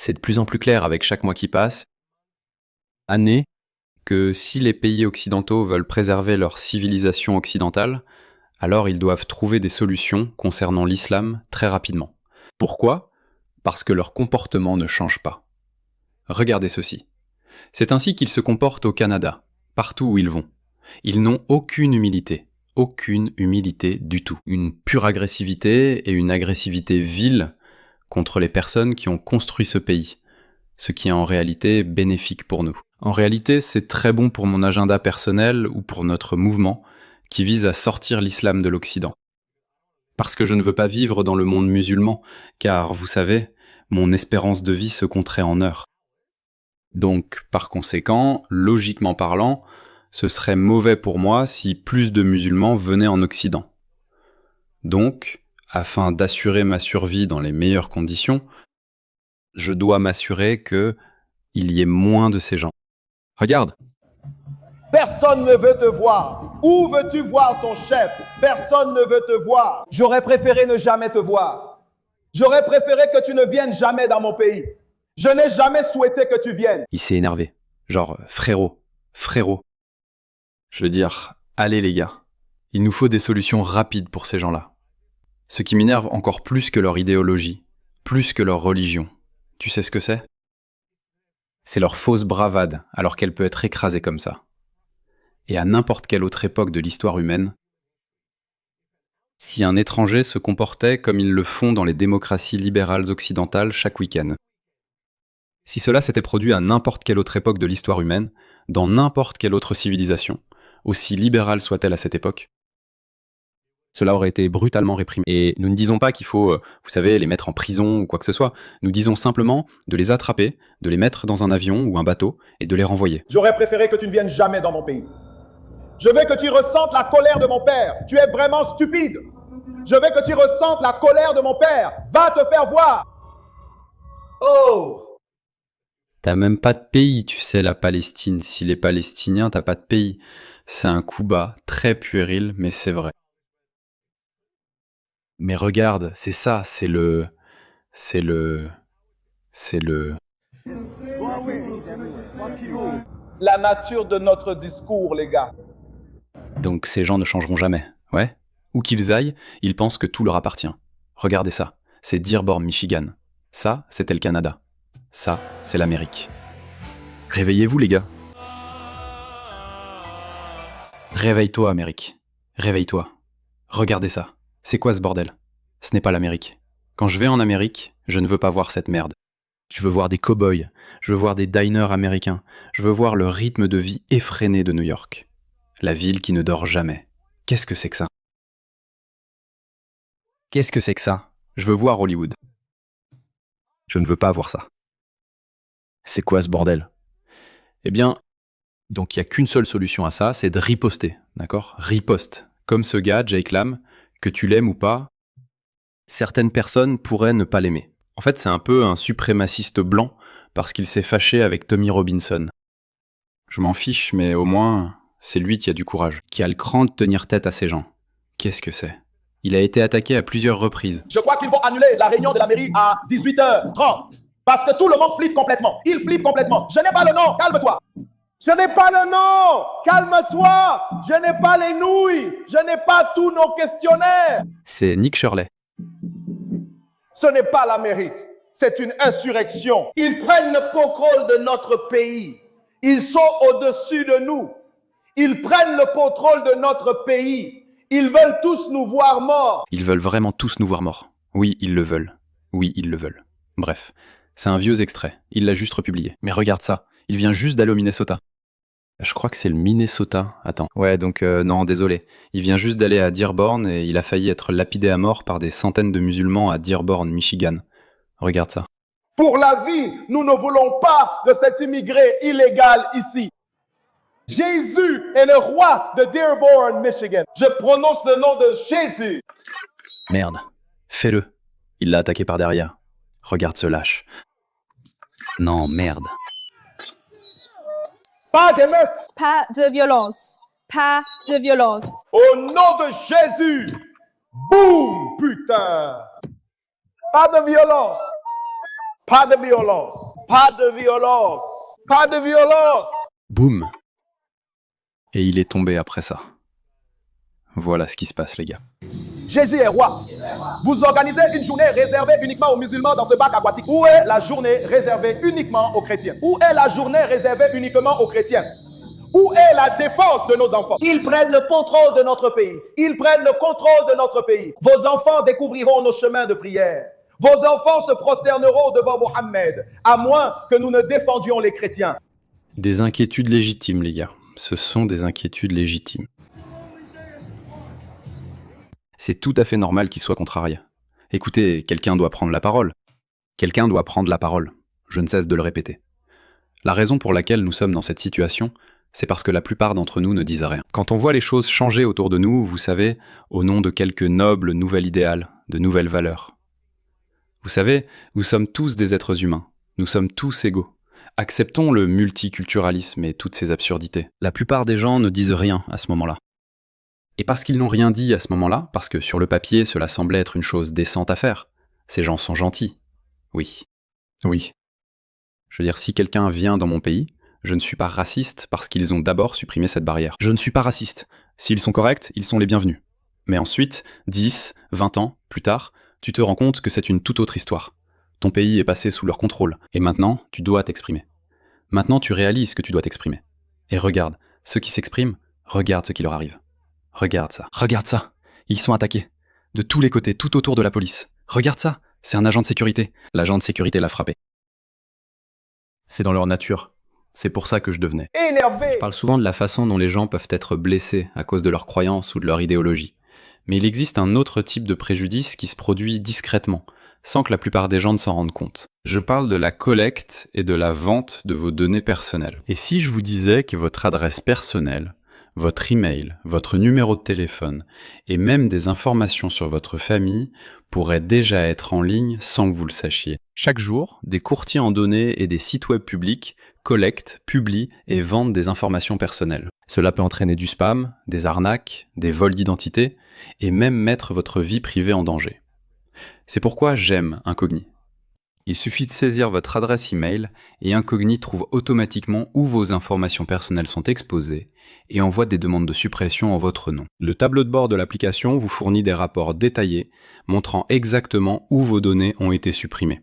C'est de plus en plus clair avec chaque mois qui passe Année, que si les pays occidentaux veulent préserver leur civilisation occidentale, alors ils doivent trouver des solutions concernant l'islam très rapidement. Pourquoi ? Parce que leur comportement ne change pas. Regardez ceci. C'est ainsi qu'ils se comportent au Canada, partout où ils vont. Ils n'ont aucune humilité du tout. Une pure agressivité et une agressivité vile contre les personnes qui ont construit ce pays, ce qui est en réalité bénéfique pour nous. En réalité, c'est très bon pour mon agenda personnel ou pour notre mouvement qui vise à sortir l'islam de l'Occident. Parce que je ne veux pas vivre dans le monde musulman, car, vous savez, mon espérance de vie se compterait en heures. Donc, par conséquent, logiquement parlant, ce serait mauvais pour moi si plus de musulmans venaient en Occident. Donc, afin d'assurer ma survie dans les meilleures conditions, je dois m'assurer qu'il y ait moins de ces gens. regarde. Personne ne veut te voir. Où veux-tu voir ton chef? Personne ne veut te voir. J'aurais préféré ne jamais te voir. J'aurais préféré que tu ne viennes jamais dans mon pays. Je n'ai jamais souhaité que tu viennes. Il s'est énervé. Genre, frérot. Je veux dire, allez les gars. Il nous faut des solutions rapides pour ces gens-là. Ce qui m'énerve encore plus que leur idéologie, plus que leur religion. Tu sais ce que c'est ? C'est leur fausse bravade, alors qu'elle peut être écrasée comme ça. Et à n'importe quelle autre époque de l'histoire humaine, si un étranger se comportait comme ils le font dans les démocraties libérales occidentales chaque week-end. Si cela s'était produit à n'importe quelle autre époque de l'histoire humaine, dans n'importe quelle autre civilisation, aussi libérale soit-elle à cette époque, cela aurait été brutalement réprimé. Et nous ne disons pas qu'il faut, vous savez, les mettre en prison ou quoi que ce soit. Nous disons simplement de les attraper, de les mettre dans un avion ou un bateau et de les renvoyer. J'aurais préféré que tu ne viennes jamais dans mon pays. Je veux que tu ressentes la colère de mon père. Tu es vraiment stupide. Je veux que tu ressentes la colère de mon père. Va te faire voir. Oh! T'as même pas de pays, tu sais, la Palestine. Si les Palestiniens, t'as pas de pays. C'est un coup bas, très puéril, mais c'est vrai. Mais regarde, c'est ça, c'est le... La nature de notre discours, les gars. Donc ces gens ne changeront jamais, ouais. Où qu'ils aillent, ils pensent que tout leur appartient. Regardez ça, c'est Dearborn, Michigan. Ça, c'était le Canada. Ça, c'est l'Amérique. Réveillez-vous les gars. Réveille-toi, Amérique. Réveille-toi. Regardez ça. C'est quoi ce bordel ? Ce n'est pas l'Amérique. Quand je vais en Amérique, je ne veux pas voir cette merde. Je veux voir des cow-boys, je veux voir des diners américains, je veux voir le rythme de vie effréné de New York. La ville qui ne dort jamais. Qu'est-ce que c'est que ça ? Qu'est-ce que c'est que ça ? Je veux voir Hollywood. Je ne veux pas voir ça. C'est quoi ce bordel ? Eh bien, donc il n'y a qu'une seule solution à ça, c'est de riposter, d'accord ? Riposte. Comme ce gars, Jake Lamb, que tu l'aimes ou pas, certaines personnes pourraient ne pas l'aimer. En fait, c'est un peu un suprémaciste blanc parce qu'il s'est fâché avec Tommy Robinson. Je m'en fiche, mais au moins, c'est lui qui a du courage, qui a le cran de tenir tête à ces gens. Qu'est-ce que c'est ? Il a été attaqué à plusieurs reprises. Je crois qu'ils vont annuler la réunion de la mairie à 18h30. Parce que tout le monde flippe complètement. Il flippe complètement. Je n'ai pas le nom. Calme-toi. Je n'ai pas le nom. Calme-toi. Je n'ai pas les nouilles. Je n'ai pas tous nos questionnaires. C'est Nick Shirley. Ce n'est pas l'Amérique. C'est une insurrection. Ils prennent le contrôle de notre pays. Ils sont au-dessus de nous. Ils prennent le contrôle de notre pays. Ils veulent tous nous voir morts. Ils veulent vraiment tous nous voir morts. Oui, ils le veulent. Oui, ils le veulent. Bref, c'est un vieux extrait. Il l'a juste republié. Mais regarde ça. Il vient juste d'aller au Minnesota. Je crois que c'est le Minnesota. Attends. Ouais, donc non, désolé. Il vient juste d'aller à Dearborn et il a failli être lapidé à mort par des centaines de musulmans à Dearborn, Michigan. Regarde ça. Pour la vie, nous ne voulons pas de cet immigré illégal ici. Jésus est le roi de Dearborn, Michigan. Je prononce le nom de Jésus. Merde. Fais-le. Il l'a attaqué par derrière. Regarde ce lâche. Non, merde. Pas d'émeute. Pas de violence. Pas de violence. Au nom de Jésus. Boum, putain. Pas de violence. Pas de violence. Pas de violence. Pas de violence. Boum. Et il est tombé après ça. Voilà ce qui se passe, les gars. Jésus est roi. Vous organisez une journée réservée uniquement aux musulmans dans ce bac aquatique. Où est la journée réservée uniquement aux chrétiens? Où est la journée réservée uniquement aux chrétiens? Où est la défense de nos enfants? Ils prennent le contrôle de notre pays. Ils prennent le contrôle de notre pays. Vos enfants découvriront nos chemins de prière. Vos enfants se prosterneront devant Mohammed, à moins que nous ne défendions les chrétiens. Des inquiétudes légitimes, les gars. Ce sont des inquiétudes légitimes. C'est tout à fait normal qu'ils soient contrariés. Écoutez, quelqu'un doit prendre la parole. Quelqu'un doit prendre la parole. Je ne cesse de le répéter. La raison pour laquelle nous sommes dans cette situation, c'est parce que la plupart d'entre nous ne disent rien. Quand on voit les choses changer autour de nous, vous savez, au nom de quelques nobles nouvel idéal, de nouvelles valeurs. Vous savez, nous sommes tous des êtres humains. Nous sommes tous égaux. Acceptons le multiculturalisme et toutes ces absurdités. La plupart des gens ne disent rien à ce moment-là. Et parce qu'ils n'ont rien dit à ce moment-là, parce que sur le papier, cela semblait être une chose décente à faire, ces gens sont gentils. Oui. Oui. Je veux dire, si quelqu'un vient dans mon pays, je ne suis pas raciste parce qu'ils ont d'abord supprimé cette barrière. Je ne suis pas raciste. S'ils sont corrects, ils sont les bienvenus. Mais ensuite, 10, 20 ans plus tard, tu te rends compte que c'est une toute autre histoire. Ton pays est passé sous leur contrôle, et maintenant, tu dois t'exprimer. Maintenant, tu réalises que tu dois t'exprimer. Et regarde, ceux qui s'expriment, regarde ce qui leur arrive. Regarde ça. Regarde ça. Ils sont attaqués. De tous les côtés, tout autour de la police. Regarde ça. C'est un agent de sécurité. L'agent de sécurité l'a frappé. C'est dans leur nature. C'est pour ça que je devenais. Énervé. Je parle souvent de la façon dont les gens peuvent être blessés à cause de leurs croyances ou de leur idéologie. Mais il existe un autre type de préjudice qui se produit discrètement, sans que la plupart des gens ne s'en rendent compte. Je parle de la collecte et de la vente de vos données personnelles. Et si je vous disais que votre adresse personnelle, votre email, votre numéro de téléphone et même des informations sur votre famille pourraient déjà être en ligne sans que vous le sachiez. Chaque jour, des courtiers en données et des sites web publics collectent, publient et vendent des informations personnelles. Cela peut entraîner du spam, des arnaques, des vols d'identité et même mettre votre vie privée en danger. C'est pourquoi j'aime Incogni. Il suffit de saisir votre adresse email et Incogni trouve automatiquement où vos informations personnelles sont exposées et envoie des demandes de suppression en votre nom. Le tableau de bord de l'application vous fournit des rapports détaillés montrant exactement où vos données ont été supprimées.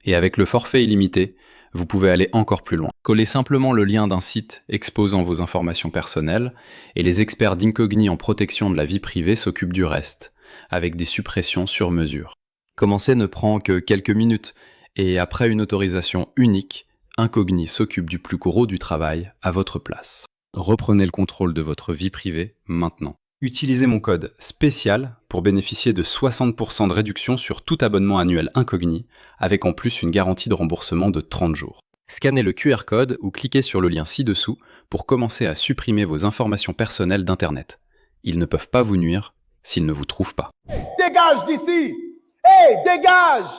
Et avec le forfait illimité, vous pouvez aller encore plus loin. Collez simplement le lien d'un site exposant vos informations personnelles et les experts d'Incogni en protection de la vie privée s'occupent du reste, avec des suppressions sur mesure. Commencer ne prend que quelques minutes, et après une autorisation unique, Incogni s'occupe du plus gros du travail à votre place. Reprenez le contrôle de votre vie privée maintenant. Utilisez mon code spécial pour bénéficier de 60% de réduction sur tout abonnement annuel Incogni, avec en plus une garantie de remboursement de 30 jours. Scannez le QR code ou cliquez sur le lien ci-dessous pour commencer à supprimer vos informations personnelles d'Internet. Ils ne peuvent pas vous nuire s'ils ne vous trouvent pas. Dégage d'ici. Hey, dégage.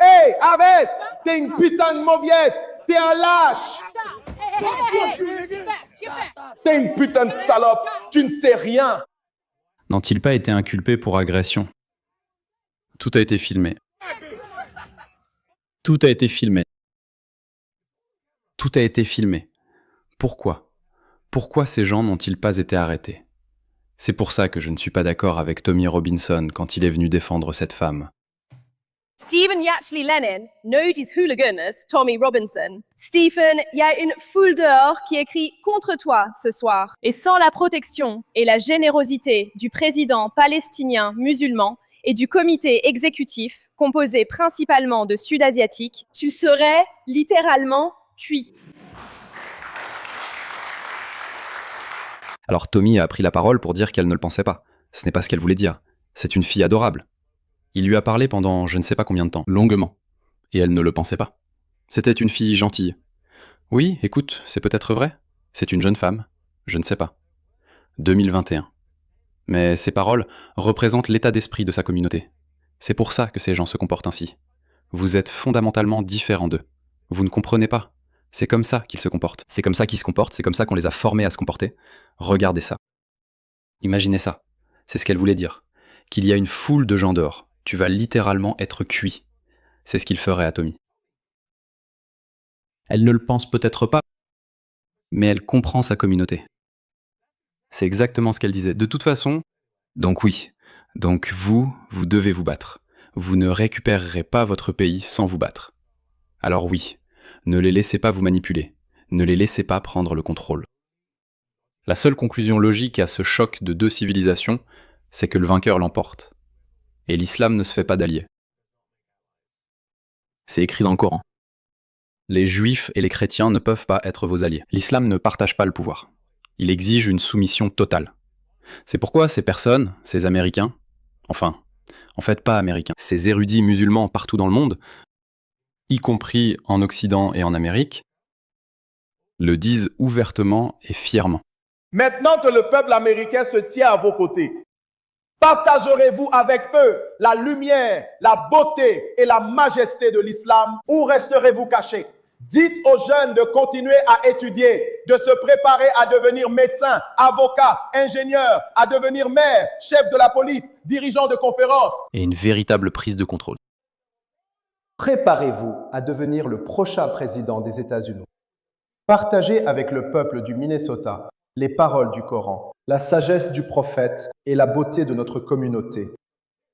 Hey, arrête. T'es une putain de mauviette. T'es un lâche. T'es une putain de salope. Tu ne sais rien. N'ont-ils pas été inculpés pour agression? Tout a été filmé. Tout a été filmé. Tout a été filmé. Pourquoi? Pourquoi ces gens n'ont-ils pas été arrêtés? C'est pour ça que je ne suis pas d'accord avec Tommy Robinson quand il est venu défendre cette femme. Stephen Yatchley Lennon, noted hooliganist Tommy Robinson. Stephen, il y a une foule dehors qui écrit contre toi ce soir. Et sans la protection et la générosité du président palestinien musulman et du comité exécutif, composé principalement de Sud-Asiatiques, tu serais littéralement cuit. Alors Tommy a pris la parole pour dire qu'elle ne le pensait pas. Ce n'est pas ce qu'elle voulait dire. C'est une fille adorable. Il lui a parlé pendant je ne sais pas combien de temps, longuement. Et elle ne le pensait pas. C'était une fille gentille. Oui, écoute, c'est peut-être vrai. C'est une jeune femme. Je ne sais pas. 2021. Mais ces paroles représentent l'état d'esprit de sa communauté. C'est pour ça que ces gens se comportent ainsi. Vous êtes fondamentalement différents d'eux. Vous ne comprenez pas. C'est comme ça qu'ils se comportent. C'est comme ça qu'ils se comportent, c'est comme ça qu'on les a formés à se comporter. Regardez ça. Imaginez ça. C'est ce qu'elle voulait dire. Qu'il y a une foule de gens dehors. Tu vas littéralement être cuit. C'est ce qu'il ferait à Tommy. Elle ne le pense peut-être pas, mais elle comprend sa communauté. C'est exactement ce qu'elle disait. De toute façon, donc oui, donc vous devez vous battre. Vous ne récupérerez pas votre pays sans vous battre. Alors oui, ne les laissez pas vous manipuler. Ne les laissez pas prendre le contrôle. La seule conclusion logique à ce choc de deux civilisations, c'est que le vainqueur l'emporte. Et l'islam ne se fait pas d'alliés. C'est écrit dans le Coran. Les juifs et les chrétiens ne peuvent pas être vos alliés. L'islam ne partage pas le pouvoir. Il exige une soumission totale. C'est pourquoi ces personnes, ces Américains, enfin, en fait pas Américains, ces érudits musulmans partout dans le monde, y compris en Occident et en Amérique, le disent ouvertement et fièrement. Maintenant que le peuple américain se tient à vos côtés, partagerez-vous avec eux la lumière, la beauté et la majesté de l'islam ou resterez-vous cachés? Dites aux jeunes de continuer à étudier, de se préparer à devenir médecin, avocat, ingénieur, à devenir maire, chef de la police, dirigeant de conférences. Et une véritable prise de contrôle. Préparez-vous à devenir le prochain président des États-Unis. Partagez avec le peuple du Minnesota les paroles du Coran, la sagesse du prophète et la beauté de notre communauté,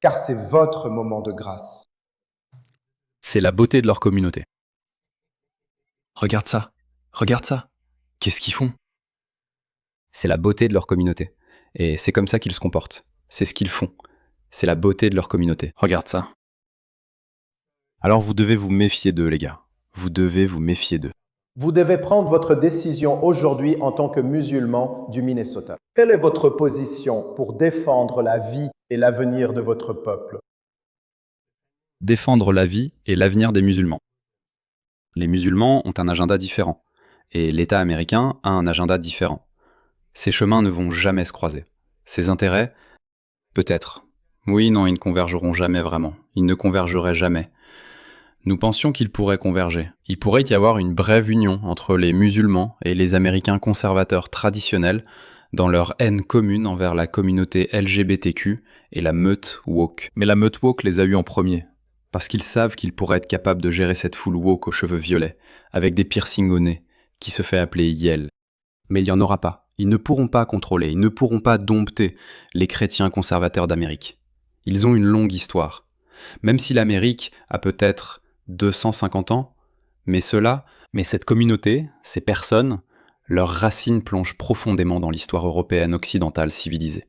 car c'est votre moment de grâce. C'est la beauté de leur communauté. Regarde ça, regarde ça. Qu'est-ce qu'ils font? C'est la beauté de leur communauté. Et c'est comme ça qu'ils se comportent. C'est ce qu'ils font. C'est la beauté de leur communauté. Regarde ça. Alors vous devez vous méfier d'eux, les gars. Vous devez vous méfier d'eux. Vous devez prendre votre décision aujourd'hui en tant que musulman du Minnesota. Quelle est votre position pour défendre la vie et l'avenir de votre peuple? Défendre la vie et l'avenir des musulmans. Les musulmans ont un agenda différent, et l'État américain a un agenda différent. Ces chemins ne vont jamais se croiser. Ces intérêts, peut-être. Oui, non, ils ne convergeront jamais vraiment. Ils ne convergeraient jamais. Nous pensions qu'ils pourraient converger. Il pourrait y avoir une brève union entre les musulmans et les Américains conservateurs traditionnels dans leur haine commune envers la communauté LGBTQ et la meute woke. Mais la meute woke les a eus en premier. Parce qu'ils savent qu'ils pourraient être capables de gérer cette foule woke aux cheveux violets, avec des piercings au nez, qui se fait appeler Yel. Mais il n'y en aura pas. Ils ne pourront pas contrôler, ils ne pourront pas dompter les chrétiens conservateurs d'Amérique. Ils ont une longue histoire. Même si l'Amérique a peut-être 250 ans, mais cette communauté, ces personnes, leurs racines plongent profondément dans l'histoire européenne occidentale civilisée.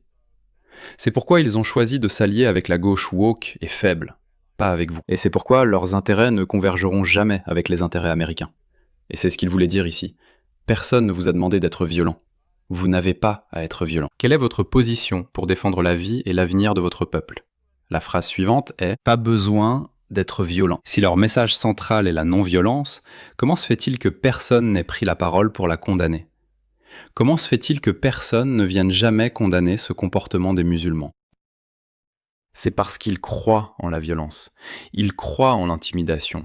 C'est pourquoi ils ont choisi de s'allier avec la gauche woke et faible. Pas avec vous. Et c'est pourquoi leurs intérêts ne convergeront jamais avec les intérêts américains. Et c'est ce qu'il voulait dire ici. Personne ne vous a demandé d'être violent. Vous n'avez pas à être violent. Quelle est votre position pour défendre la vie et l'avenir de votre peuple? La phrase suivante est « pas besoin d'être violent ». Si leur message central est la non-violence, comment se fait-il que personne n'ait pris la parole pour la condamner? Comment se fait-il que personne ne vienne jamais condamner ce comportement des musulmans? C'est parce qu'ils croient en la violence, ils croient en l'intimidation.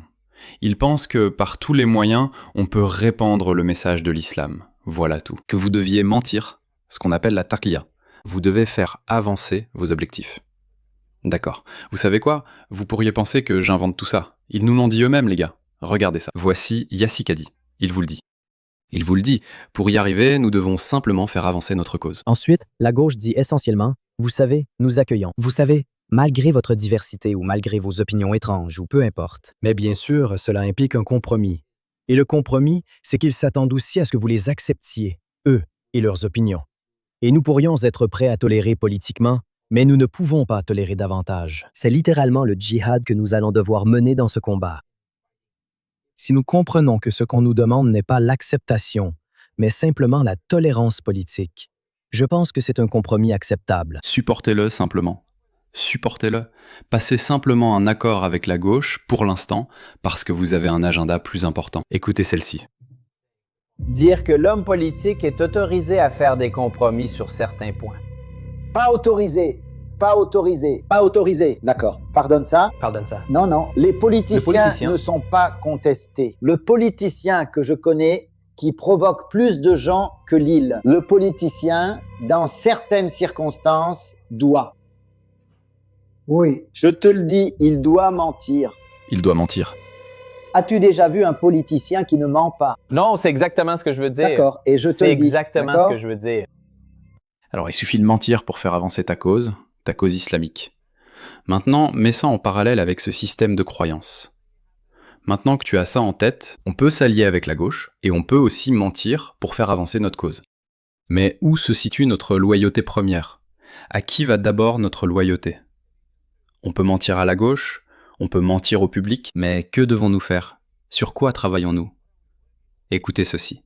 Ils pensent que par tous les moyens, on peut répandre le message de l'islam. Voilà tout. Que vous deviez mentir, ce qu'on appelle la taqiyya. Vous devez faire avancer vos objectifs. D'accord. Vous savez quoi? Vous pourriez penser que j'invente tout ça. Ils nous l'ont dit eux-mêmes, les gars. Regardez ça. Voici Yassikadi. Il vous le dit. Il vous le dit. Pour y arriver, nous devons simplement faire avancer notre cause. Ensuite, la gauche dit essentiellement, vous savez, nous accueillons. Vous savez, malgré votre diversité ou malgré vos opinions étranges ou peu importe. Mais bien sûr, cela implique un compromis. Et le compromis, c'est qu'ils s'attendent aussi à ce que vous les acceptiez, eux et leurs opinions. Et nous pourrions être prêts à tolérer politiquement, mais nous ne pouvons pas tolérer davantage. C'est littéralement le djihad que nous allons devoir mener dans ce combat. Si nous comprenons que ce qu'on nous demande n'est pas l'acceptation, mais simplement la tolérance politique, je pense que c'est un compromis acceptable. Supportez-le simplement. Supportez-le. Passez simplement un accord avec la gauche, pour l'instant, parce que vous avez un agenda plus important. Écoutez celle-ci. Dire que l'homme politique est autorisé à faire des compromis sur certains points. Pas autorisé, pas autorisé, pas autorisé. D'accord. Pardonne ça? Pardonne ça. Non, non. Les politiciens ne sont pas contestés. Le politicien que je connais qui provoque plus de gens que Lille. Le politicien, dans certaines circonstances, doit. Oui, je te le dis, il doit mentir. Il doit mentir. As-tu déjà vu un politicien qui ne ment pas? Non, c'est exactement ce que je veux dire. D'accord, et je te C'est le dis. exactement ce que je veux dire. Alors il suffit de mentir pour faire avancer ta cause islamique. Maintenant, mets ça en parallèle avec ce système de croyance. Maintenant que tu as ça en tête, on peut s'allier avec la gauche, et on peut aussi mentir pour faire avancer notre cause. Mais où se situe notre loyauté première? À qui va d'abord notre loyauté? On peut mentir à la gauche, on peut mentir au public, mais que devons-nous faire? Sur quoi travaillons-nous? Écoutez ceci.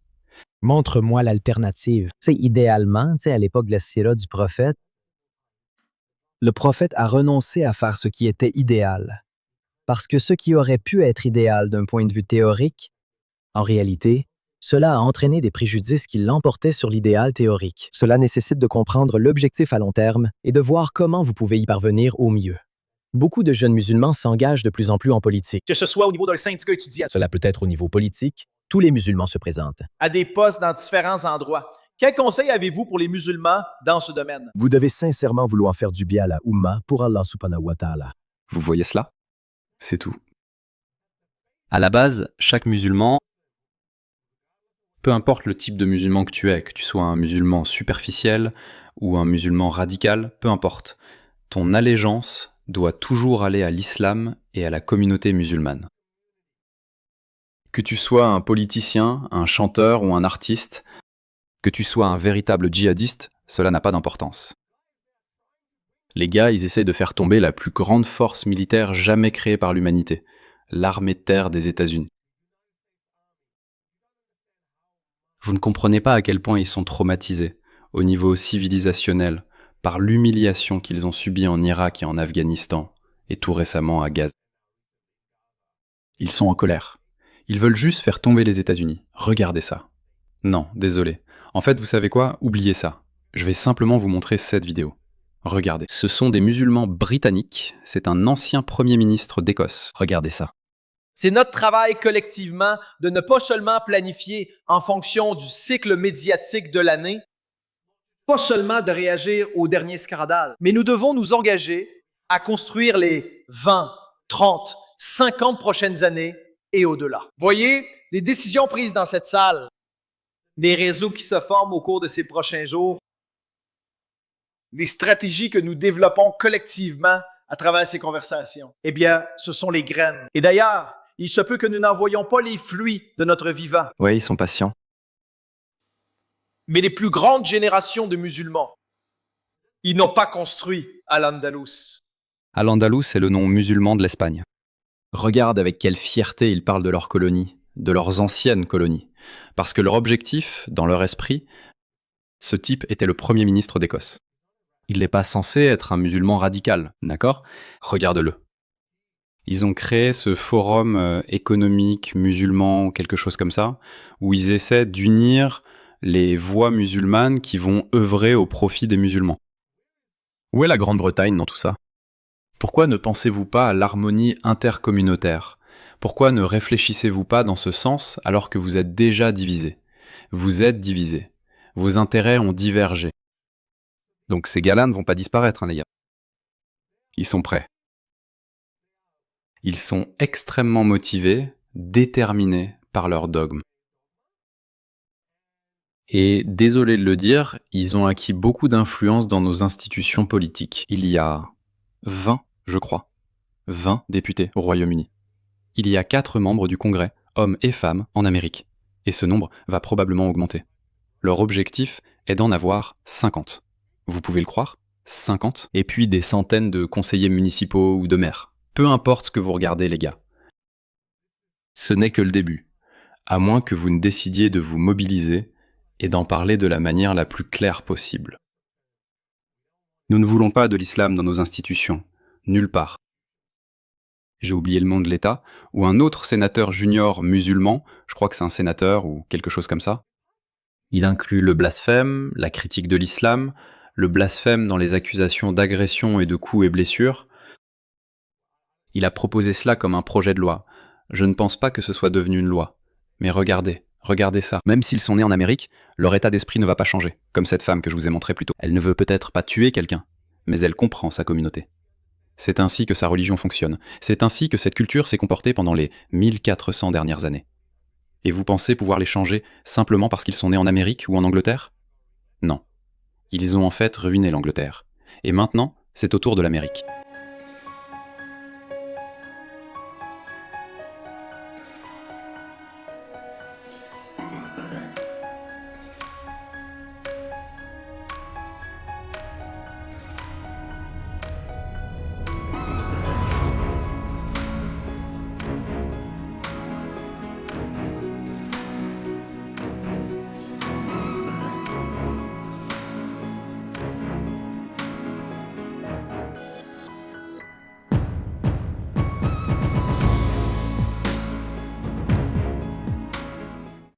Montre-moi l'alternative. Idéalement, à l'époque de la sira du prophète, le prophète a renoncé à faire ce qui était idéal. Parce que ce qui aurait pu être idéal d'un point de vue théorique, en réalité, cela a entraîné des préjudices qui l'emportaient sur l'idéal théorique. Cela nécessite de comprendre l'objectif à long terme et de voir comment vous pouvez y parvenir au mieux. Beaucoup de jeunes musulmans s'engagent de plus en plus en politique. Que ce soit au niveau d'un syndicat étudiant, Cela peut être au niveau politique. Tous les musulmans se présentent. à des postes dans différents endroits. Quel conseil avez-vous pour les musulmans dans ce domaine? Vous devez sincèrement vouloir faire du bien à la Ummah pour Allah subhanahu wa ta'ala. Vous voyez cela? C'est tout. À la base, chaque musulman, peu importe le type de musulman que tu sois un musulman superficiel ou un musulman radical, peu importe, ton allégeance doit toujours aller à l'islam et à la communauté musulmane. Que tu sois un politicien, un chanteur ou un artiste, que tu sois un véritable djihadiste, cela n'a pas d'importance. Les gars, ils essaient de faire tomber la plus grande force militaire jamais créée par l'humanité, l'armée de terre des États-Unis. Vous ne comprenez pas à quel point ils sont traumatisés, au niveau civilisationnel, par l'humiliation qu'ils ont subie en Irak et en Afghanistan, et tout récemment à Gaza. Ils sont en colère. Ils veulent juste faire tomber les États-Unis. Regardez ça. Non, désolé. En fait, vous savez quoi? Oubliez ça. Je vais simplement vous montrer cette vidéo. Regardez. Ce sont des musulmans britanniques. C'est un ancien Premier ministre d'Écosse. Regardez ça. C'est notre travail collectivement de ne pas seulement planifier en fonction du cycle médiatique de l'année, pas seulement de réagir au dernier scandale, mais nous devons nous engager à construire les 20, 30, 50 prochaines années et au-delà. Voyez, les décisions prises dans cette salle, les réseaux qui se forment au cours de ces prochains jours, les stratégies que nous développons collectivement à travers ces conversations, eh bien, ce sont les graines. Et d'ailleurs, il se peut que nous n'en voyions pas les fruits de notre vivant. Ouais, ils sont patients. Mais les plus grandes générations de musulmans, ils n'ont pas construit Al-Andalus. Al-Andalus, c'est le nom musulman de l'Espagne. Regarde avec quelle fierté ils parlent de leurs colonies, de leurs anciennes colonies. Parce que leur objectif, dans leur esprit, ce type était le Premier ministre d'Écosse. Il n'est pas censé être un musulman radical, d'accord? Regarde-le. Ils ont créé ce forum économique musulman, quelque chose comme ça, où ils essaient d'unir les voix musulmanes qui vont œuvrer au profit des musulmans. Où est la Grande-Bretagne dans tout ça? Pourquoi ne pensez-vous pas à l'harmonie intercommunautaire? Pourquoi ne réfléchissez-vous pas dans ce sens alors que vous êtes déjà divisés? Vous êtes divisés. Vos intérêts ont divergé. Donc ces gars-là ne vont pas disparaître, les gars. Ils sont prêts. Ils sont extrêmement motivés, déterminés par leur dogme. Et désolé de le dire, ils ont acquis beaucoup d'influence dans nos institutions politiques. Il y a 20, je crois, 20 députés au Royaume-Uni. Il y a 4 membres du Congrès, hommes et femmes, en Amérique. Et ce nombre va probablement augmenter. Leur objectif est d'en avoir 50. Vous pouvez le croire? 50? Et puis des centaines de conseillers municipaux ou de maires. Peu importe ce que vous regardez, les gars. Ce n'est que le début. À moins que vous ne décidiez de vous mobiliser et d'en parler de la manière la plus claire possible. Nous ne voulons pas de l'islam dans nos institutions, nulle part. J'ai oublié le nom de l'État, où un autre sénateur junior musulman, je crois que c'est un sénateur ou quelque chose comme ça, il inclut le blasphème, la critique de l'islam, le blasphème dans les accusations d'agression et de coups et blessures. Il a proposé cela comme un projet de loi. Je ne pense pas que ce soit devenu une loi. Mais regardez ça. Même s'ils sont nés en Amérique, leur état d'esprit ne va pas changer, comme cette femme que je vous ai montrée plus tôt. Elle ne veut peut-être pas tuer quelqu'un, mais elle comprend sa communauté. C'est ainsi que sa religion fonctionne. C'est ainsi que cette culture s'est comportée pendant les 1400 dernières années. Et vous pensez pouvoir les changer simplement parce qu'ils sont nés en Amérique ou en Angleterre? Non. Ils ont en fait ruiné l'Angleterre. Et maintenant, c'est au tour de l'Amérique.